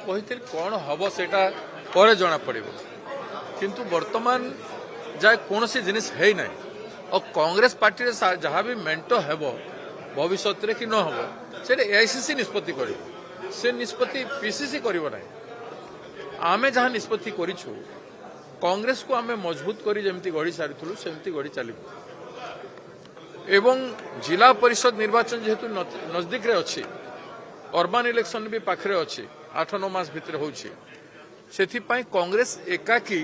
कही कौन हम से पर जना पड़ किंतु वर्तमान जाए कौन सी जिनिस है ना और कांग्रेस पार्टी जहाँ भी मेंट हेब भविष्य कि न हम से एआईसीसी निष्पत्ति कर से निष्पत्ति पीसीसी करना आमे जहाँ निष्पत्ति करूँ कांग्रेस को आमे मजबूत करी जमती गढ़ी सारी सेमती गढ़ी चलू एवं जिला परिषद निर्वाचन जेहेतु नजदीक रे अच्छी अर्बान इलेक्शन भी पाखरे अच्छी 8-9 मास भितर होछि सेथिपाई कांग्रेस एकाकी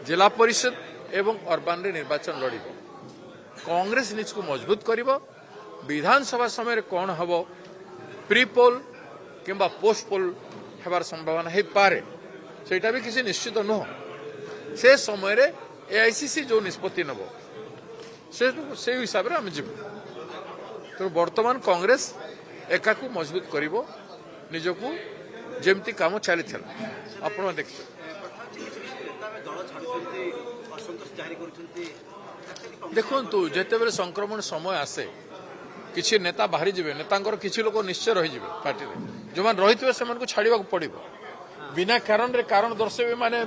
जिला परिषद एवं अर्बान रे निर्वाचन लड़िब कांग्रेस निज को मजबूत करिब विधानसभा समय कौन हम प्री पोल किंबा पोस्ट पोल हेबार संभावना है पारे सेटा भी किसी निश्चित नुह से समय रे एआईसीसी जो निष्पत्ति नब से हिसाब से आम जीव तो वर्तमान कांग्रेस एका को मजबूत करिबो निजको जेमती काम चली आपण देख देखु जिते बेले संक्रमण समय आसे किसी नेता बाहरी जिवे नेतांकर किसी लोक निश्चय रही पार्टी में जो मैंने रही से छाड़ा पड़ो बिना कारण रे कारण दर्शे माने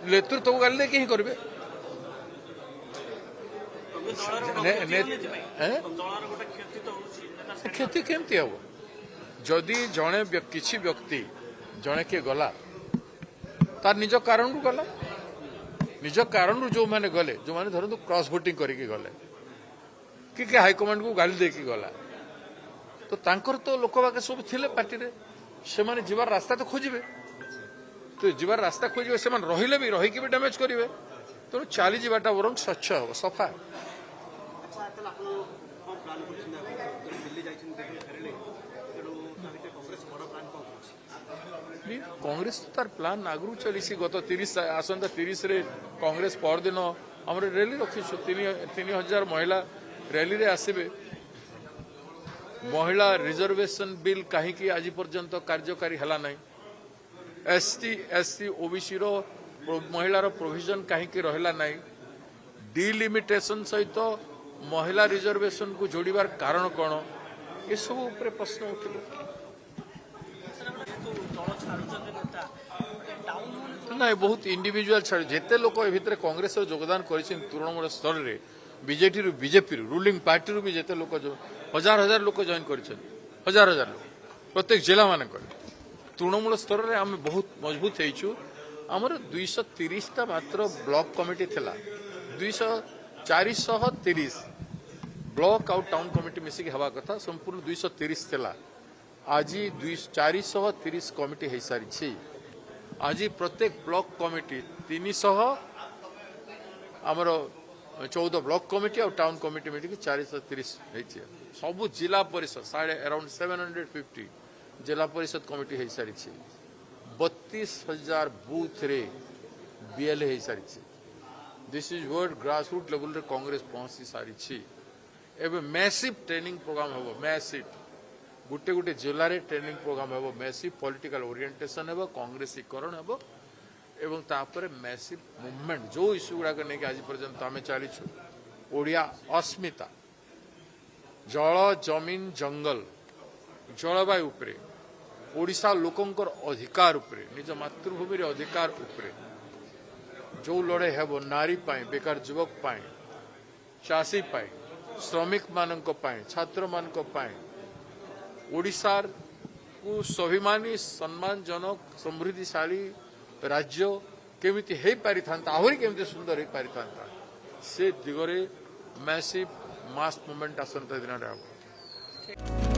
नेतृत्व को गाली कहीं करेंगे क्षति केमती हम जदि जड़े किसी व्यक्ति जड़े किए गला तार निज कारण गला निज कारण जो मैंने गले जो मैंने धरतु क्रॉस वोटिंग करके गले कि हाईकमांड को गाली देकी गला तो तांकर तो लोक बाके सब थिले पार्टी रे से माने जीवार रास्ता तो खोजिबे तो जीवार रास्ता खोजिबे से माने रहिले भी रही भी डैमेज करिवे तो चली जीवाटा बरं स्वच्छ हो सफा कांग्रेस तार प्लान आगु चली गत 30 आसंता 30 रे कांग्रेस परदिन आम रैली रखीछु 3000 महिला रैली रे आसबे महिला रिजर्वेशन बिल कहीं आज पर्यंत कार्यकारी हला नहीं एसटी ओबीसी रो महिलार प्रोविजन कहीं रहा नहीं डिलिमिटेशन सहित महिला रिजर्वेशन को जोड़बार कारण कौन ये सब प्रश्न उठे ना बहुत इंडिविजुअल छाड़ जिते लोक भितर कांग्रेस योगदान कर तृणमूल स्तर में बीजेपी बीजेपी रूलिंग पार्टी भी जिते लोक हजार हजार लोक जॉइन कर हजार हजार लोक प्रत्येक जिला मान तृणमूल स्तर में आम बहुत मजबूत होइछु आमर 230टा मात्र ब्लॉक कमिटी थिला 430 ब्लॉक आउ टाउन कमिटी मिसिक हवा कथा संपूर्ण 230 थिला आज 430 कमिटी हो सारी आज प्रत्येक ब्लॉक कमिटी 300 आमर 14 ब्लॉक कमिटी और टाउन कमिटी मिली 430 सबू जिला परिषद अराउंड 750 जिला परिषद कमिटी हो सारी 32,000 बूथ रे बीएलए हो सारी this is word grassroot level रे कांग्रेस पहुंची सारी एवं मैसिव ट्रेनिंग प्रोग्राम हम मैसिव गोटे गोटे जिले में ट्रेनिंग प्रोग्राम हम मैसिव पॉलिटिकल ओरिएंटेशन हम कांग्रेसीकरण हम एवं तापर मैसिव मूवमेंट जो इश्यू गुड़ाक नहीं आज पर्यंत आम चलीछु ओडिया अस्मिता जल जमीन जंगल जलवायु उपरे ओडिशा लोकंकर अधिकार उपरे निज मातृभूमि रे अधिकार उपरे जो लड़े हेब नारी पाई बेकार युवक पाई चाषी पाई श्रमिक मानक पाई छात्र मानक पाई ओडिशार को स्वाभिमानी सम्मानजनक समृद्धिशाली राज्य केमिति हे पारि थांता आहुरी केमिति सुंदर हे पारि थांता से दिगरे मैसिव मास मूवमेंट आसंता दिन